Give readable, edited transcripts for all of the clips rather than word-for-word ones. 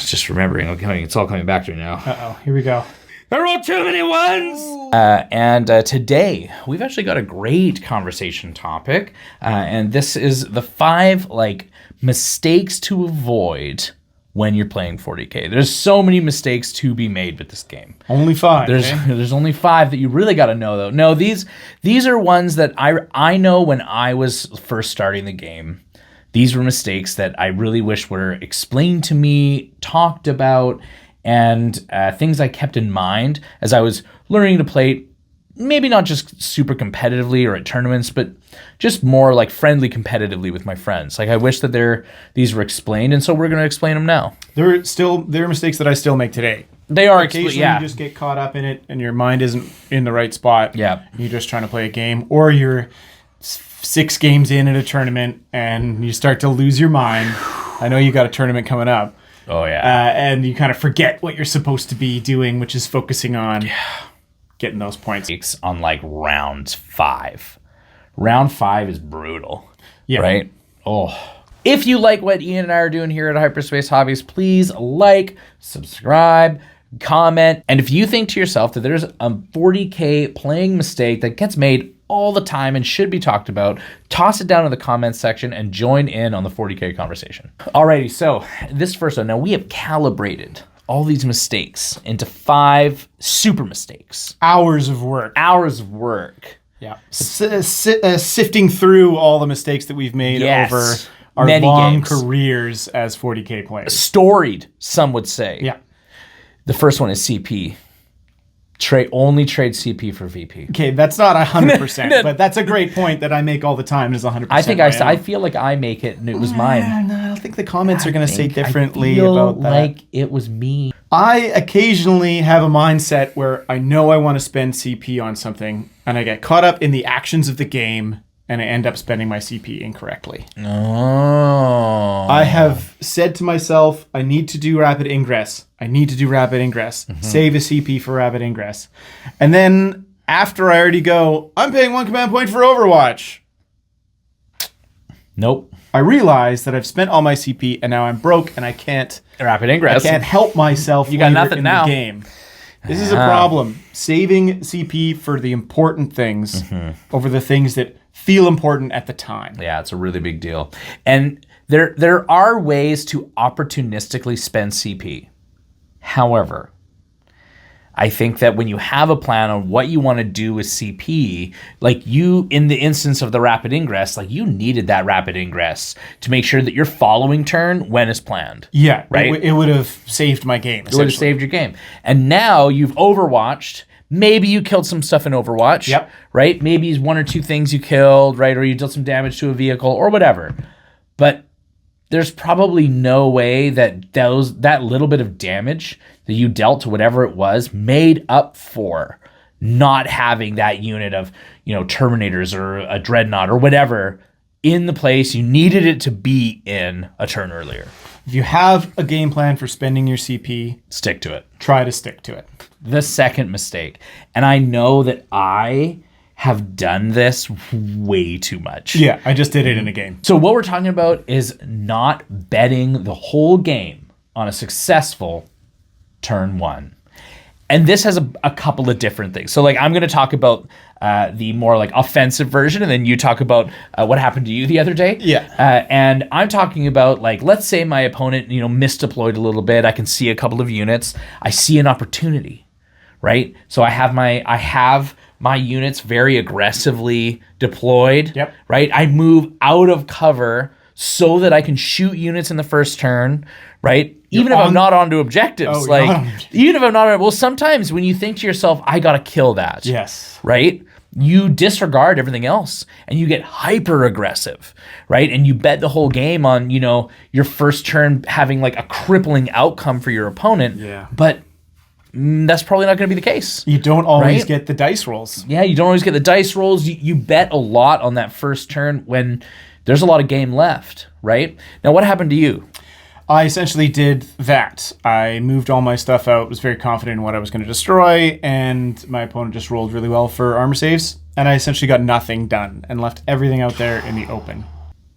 was just remembering. Okay, it's all coming back to me now. Uh-oh, here we go. I rolled too many ones! And today, we've actually got a great conversation topic. And this is the 5, mistakes to avoid when you're playing 40K. There's so many mistakes to be made with this game. Only 5. There's only 5 that you really got to know, though. No, these are ones that I know when I was first starting the game. These were mistakes that I really wish were explained to me, talked about, and things I kept in mind as I was learning to play, maybe not just super competitively or at tournaments, but just more like friendly competitively with my friends. I wish that these were explained, and so we're going to explain them now. There are mistakes that I still make today. They are occasionally you just get caught up in it, and your mind isn't in the right spot. Yeah, you're just trying to play a game, or you're 6 games in at a tournament, and you start to lose your mind. I know you got a tournament coming up. Oh yeah, and you kind of forget what you're supposed to be doing, which is focusing on getting those points. On round 5. Round 5 is brutal. Yeah. Right? Oh. If you like what Ian and I are doing here at Hyperspace Hobbies, please subscribe, comment. And if you think to yourself that there's a 40K playing mistake that gets made all the time and should be talked about, toss it down in the comments section and join in on the 40K conversation. Alrighty, so this first one. Now we have calibrated all these mistakes into 5 super mistakes. Hours of work. Yeah. Sifting through all the mistakes that we've made over our long careers as 40K players. Storied, some would say. Yeah. The first one is CP. Only trade CP for VP. Okay, that's not 100%, but that's a great point that I make all the time. Is 100%. I feel like I make it, and it was mine. No, I don't think the comments are going to say differently about that. Like it was me. I occasionally have a mindset where I know I want to spend CP on something, and I get caught up in the actions of the game, and I end up spending my CP incorrectly. Oh. I have said to myself, I need to do rapid ingress. Mm-hmm. Save a CP for rapid ingress. And then after I already go, I'm paying 1 command point for Overwatch. Nope. I realize that I've spent all my CP and now I'm broke and I can't rapid ingress. I can't help myself. You got nothing in now. The game. This is a problem. Saving CP for the important things over the things that feel important at the time. Yeah, it's a really big deal. And there are ways to opportunistically spend CP. However, I think that when you have a plan on what you want to do with CP, in the instance of the rapid ingress, you needed that rapid ingress to make sure that your following turn went as planned. Yeah, right? It would have saved my game, It would have saved your game. And now you've Overwatched. Maybe you killed some stuff in Overwatch. Yep. Right? Maybe it's 1 or 2 things you killed, right? Or you dealt some damage to a vehicle or whatever. But there's probably no way that that little bit of damage that you dealt to whatever it was made up for not having that unit of, Terminators or a Dreadnought or whatever in the place you needed it to be in a turn earlier. If you have a game plan for spending your CP, stick to it. Try to stick to it. The second mistake, and I know that I have done this way too much. Yeah, I just did it in a game. So what we're talking about is not betting the whole game on a successful turn 1. And this has a couple of different things. So I'm going to talk about the more offensive version, and then you talk about what happened to you the other day. Yeah. And I'm talking about let's say my opponent, misdeployed a little bit. I can see a couple of units. I see an opportunity, right? So I have my units very aggressively deployed. Yep. Right? I move out of cover so that I can shoot units in the first turn, right? Even if I'm not onto objectives. Even if I'm not on, well, sometimes when you think to yourself, I gotta kill that. Yes. Right? You disregard everything else and you get hyper aggressive, right? And you bet the whole game on, your first turn having a crippling outcome for your opponent. Yeah. But that's probably not going to be the case. You don't always get the dice rolls. Yeah, you don't always get the dice rolls. You bet a lot on that first turn when there's a lot of game left, right? Now, what happened to you? I essentially did that. I moved all my stuff out, was very confident in what I was going to destroy, and my opponent just rolled really well for armor saves, and I essentially got nothing done and left everything out there in the open.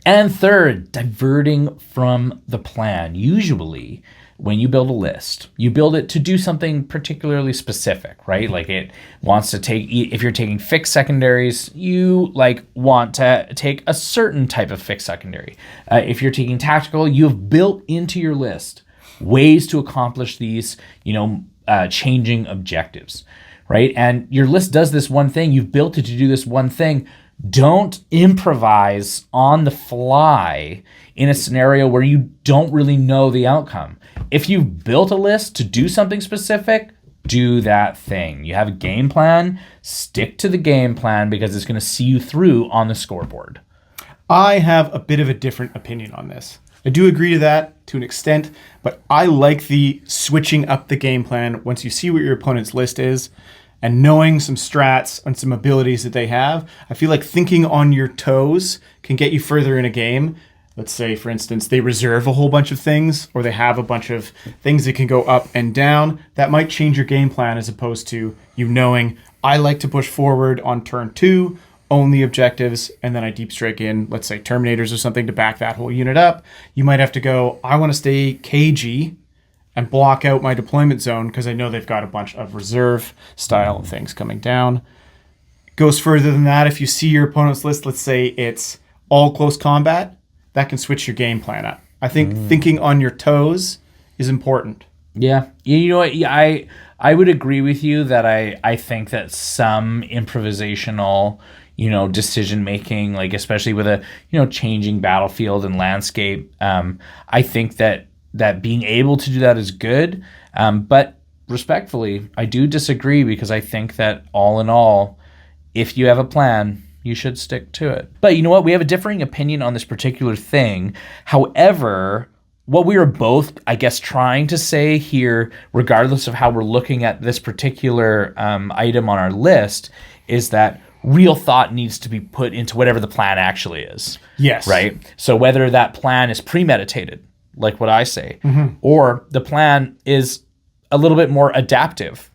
And third, diverting from the plan. Usually, when you build a list, you build it to do something particularly specific, right? Like it wants to take, if you're taking fixed secondaries, you like want to take a certain type of fixed secondary. If you're taking tactical, you've built into your list ways to accomplish these, changing objectives, right? And your list does this one thing. You've built it to do this one thing. Don't improvise on the fly in a scenario where you don't really know the outcome. If you've built a list to do something specific, do that thing. You have a game plan, stick to the game plan because it's going to see you through on the scoreboard. I have a bit of a different opinion on this. I do agree to that to an extent, but I like the switching up the game plan once you see what your opponent's list is and knowing some strats and some abilities that they have. I feel like thinking on your toes can get you further in a game. Let's say, for instance, they reserve a whole bunch of things or they have a bunch of things that can go up and down. That might change your game plan as opposed to you knowing, I like to push forward on turn 2, own the objectives, and then I deep strike in, let's say, Terminators or something to back that whole unit up. You might have to go, I want to stay cagey and block out my deployment zone because I know they've got a bunch of reserve style things coming down. Goes further than that. If you see your opponent's list, let's say it's all close combat, that can switch your game plan up. I think thinking on your toes is important. Yeah. You know what? Yeah, I would agree with you that I think that some improvisational, decision making, like especially with a, changing battlefield and landscape, I think that being able to do that is good. But respectfully, I do disagree because I think that all in all, if you have a plan, you should stick to it. But you know what? We have a differing opinion on this particular thing. However, what we are both, I guess, trying to say here, regardless of how we're looking at this particular item on our list, is that real thought needs to be put into whatever the plan actually is. Yes. Right? So whether that plan is premeditated, like what I say, or the plan is a little bit more adaptive.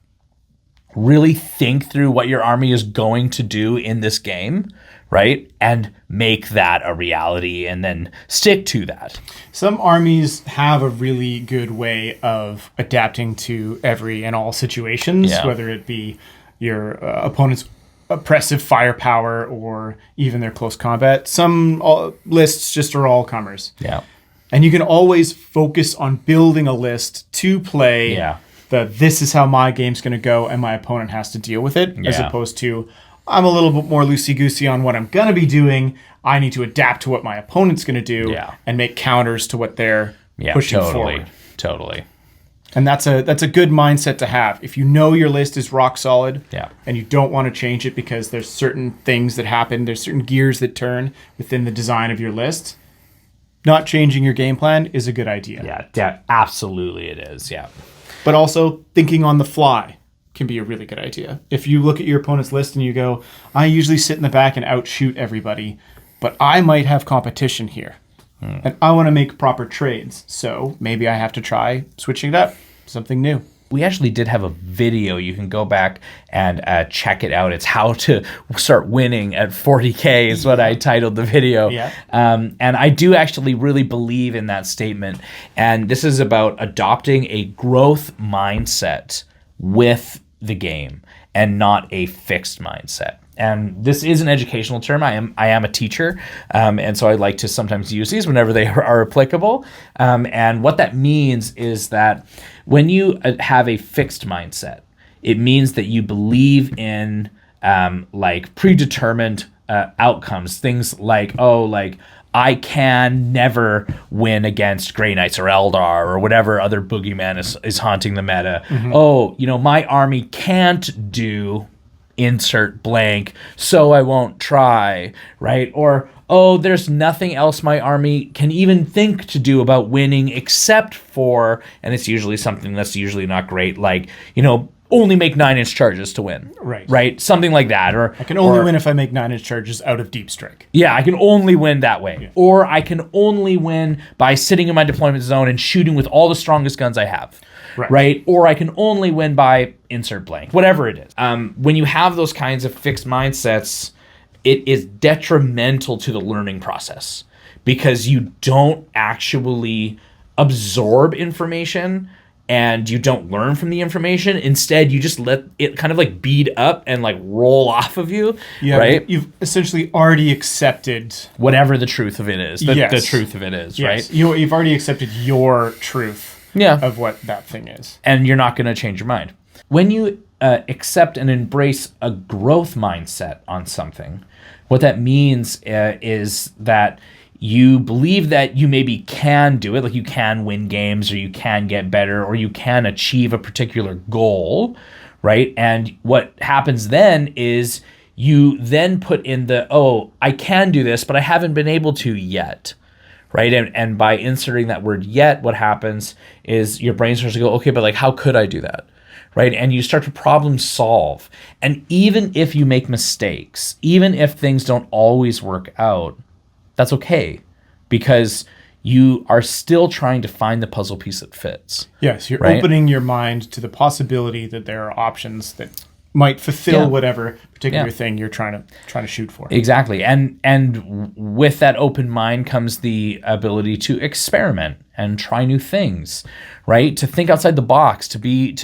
Really think through what your army is going to do in this game, right? And make that a reality and then stick to that. Some armies have a really good way of adapting to every and all situations, whether it be your opponent's oppressive firepower or even their close combat. Some lists just are all comers. Yeah. And you can always focus on building a list to play this is how my game's going to go and my opponent has to deal with it, as opposed to I'm a little bit more loosey-goosey on what I'm going to be doing. I need to adapt to what my opponent's going to do and make counters to what they're pushing forward. Totally. And that's a good mindset to have. If you know your list is rock solid and you don't want to change it because there's certain things that happen, there's certain gears that turn within the design of your list, not changing your game plan is a good idea. Yeah, absolutely it is, But also thinking on the fly can be a really good idea. If you look at your opponent's list and you go, I usually sit in the back and outshoot everybody, but I might have competition here. And I want to make proper trades. So maybe I have to try switching it up, something new. We actually did have a video. You can go back and check it out. It's how to start winning at 40K is what I titled the video. And I do actually really believe in that statement. And this is about adopting a growth mindset with the game and not a fixed mindset. And this is an educational term. I am a teacher, and so I like to sometimes use these whenever they are applicable. And what that means is that when you have a fixed mindset, it means that you believe in like predetermined outcomes. Things like, I can never win against Grey Knights or Eldar or whatever other boogeyman is haunting the meta. My army can't do insert blank, so I won't try, right? Or, there's nothing else my army can even think to do about winning except for, and it's usually something that's usually not great, like, only make 9-inch charges to win. Right? Something like that. Or I can only win if I make 9-inch charges out of deep strike. Yeah, I can only win that way. Yeah. Or I can only win by sitting in my deployment zone and shooting with all the strongest guns I have. Right? Or I can only win by insert blank, whatever it is. When you have those kinds of fixed mindsets, it is detrimental to the learning process because you don't actually absorb information and you don't learn from the information. Instead, you just let it kind of like bead up and like roll off of you, right? You've essentially already accepted whatever the truth of it is. The truth of it is, right? You've already accepted your truth of what that thing is. And you're not going to change your mind. When you accept and embrace a growth mindset on something, what that means is that you believe that you maybe can do it, like you can win games or you can get better or you can achieve a particular goal, right? And what happens then is you then put in I can do this, but I haven't been able to yet, right? And by inserting that word yet, what happens is your brain starts to go, okay, but like, how could I do that? Right? And you start to problem solve. And even if you make mistakes, even if things don't always work out, that's okay, because you are still trying to find the puzzle piece that fits. Yes, you're opening your mind to the possibility that there are options that might fulfill whatever particular thing you're trying to shoot for. Exactly. And with that open mind comes the ability to experiment and try new things, right? To think outside the box, to be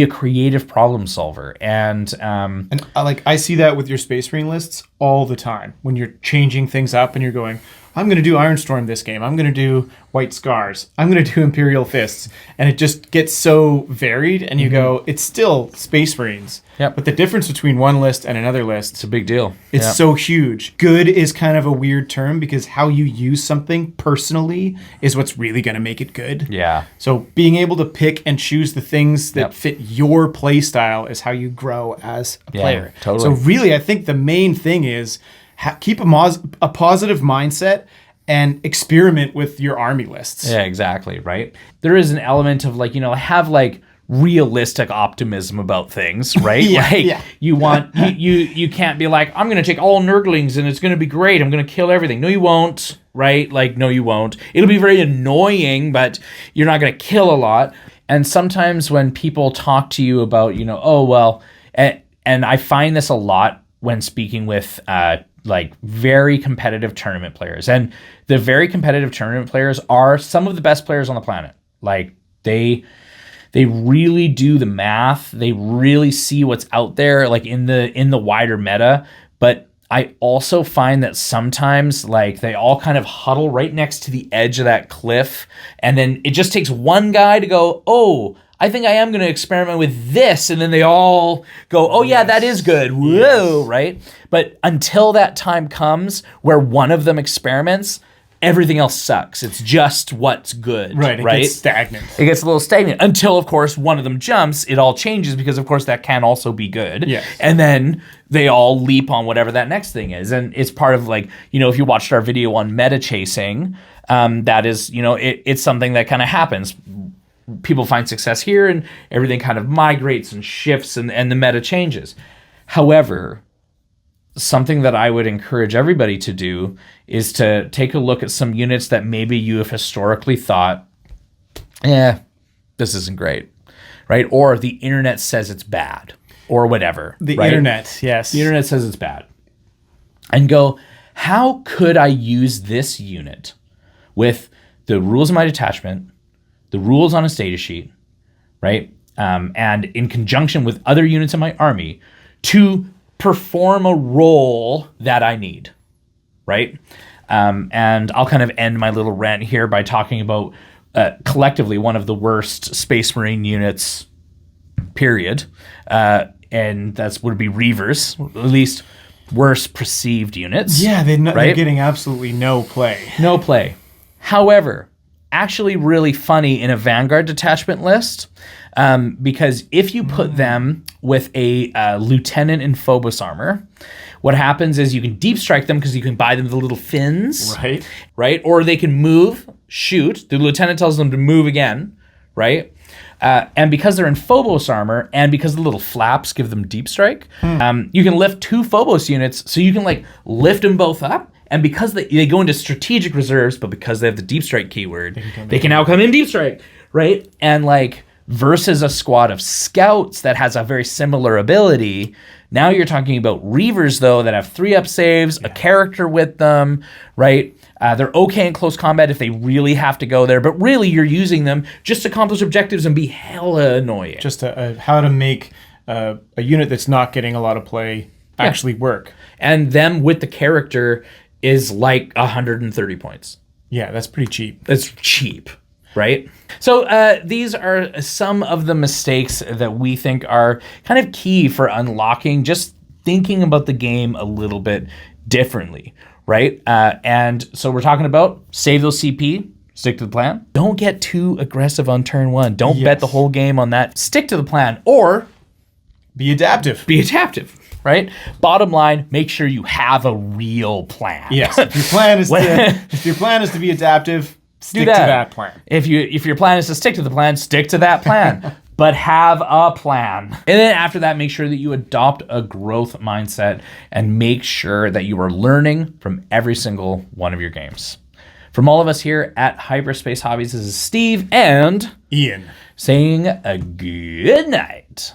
a creative problem solver. And I see that with your Space Marine lists all the time when you're changing things up and you're going, I'm going to do Ironstorm this game. I'm going to do White Scars. I'm going to do Imperial Fists. And it just gets so varied and you go, it's still Space Marines. Yep. But the difference between one list and another list, it's a big deal. It's so huge. Good is kind of a weird term because how you use something personally is what's really going to make it good. Yeah. So being able to pick and choose the things that fit your play style is how you grow as a player. Totally. So really, I think the main thing is keep a positive mindset and experiment with your army lists. Yeah, exactly, right? There is an element of have realistic optimism about things, right? You can't be like, I'm going to take all Nurglings and it's going to be great. I'm going to kill everything. No, you won't, right? No, you won't. It'll be very annoying, but you're not going to kill a lot. And sometimes when people talk to you about, and I find this a lot when speaking with very competitive tournament players. And the very competitive tournament players are some of the best players on the planet. They really do the math. They really see what's out there, in the wider meta. But I also find that sometimes they all kind of huddle right next to the edge of that cliff. And then it just takes one guy to go, oh, I think I am going to experiment with this. And then they all go, oh, yeah, that is good. Whoa, right? But until that time comes where one of them experiments, everything else sucks. It's just what's good. Right. It gets stagnant. It gets a little stagnant until, of course, one of them jumps. It all changes because, of course, that can also be good. Yes. And then they all leap on whatever that next thing is. And it's part of if you watched our video on meta chasing, that is, it's something that kind of happens. People find success here and everything kind of migrates and shifts and the meta changes. However, something that I would encourage everybody to do is to take a look at some units that maybe you have historically thought, this isn't great, right? Or the internet says it's bad or whatever. The internet, yes. The internet says it's bad. And go, how could I use this unit with the rules of my detachment, the rules on a data sheet, right? And in conjunction with other units in my army to perform a role that I need, right? And I'll kind of end my little rant here by talking about collectively one of the worst Space Marine units, period. And that's would be Reavers, at least worst perceived units. Yeah, they're getting absolutely no play. No play. However, actually really funny in a Vanguard detachment list, because if you put them with a lieutenant in Phobos armor, what happens is you can deep strike them because you can buy them the little fins, right? Or they can move, shoot. The lieutenant tells them to move again, right? And because they're in Phobos armor and because the little flaps give them deep strike, you can lift 2 Phobos units, so you can lift them both up. And because they go into strategic reserves, but because they have the deep strike keyword, they can now come in deep strike, right? And versus a squad of scouts that has a very similar ability, now you're talking about Reavers, though, that have 3-up saves, a character with them, right? They're okay in close combat if they really have to go there, but really you're using them just to accomplish objectives and be hella annoying. Just how to make a unit that's not getting a lot of play actually work. And them with the character is like 130 points. Yeah, that's pretty cheap. That's cheap, right? So these are some of the mistakes that we think are kind of key for unlocking, just thinking about the game a little bit differently, right? And so we're talking about save those CP, stick to the plan. Don't get too aggressive on turn one. Don't bet the whole game on that. Stick to the plan, or be adaptive. Be adaptive, right? Bottom line, make sure you have a real plan. Yes. If your plan is to be adaptive, stick to that plan. If your plan is to stick to the plan, stick to that plan. But have a plan. And then after that, make sure that you adopt a growth mindset and make sure that you are learning from every single one of your games. From all of us here at Hyperspace Hobbies, this is Steve and Ian saying a good night.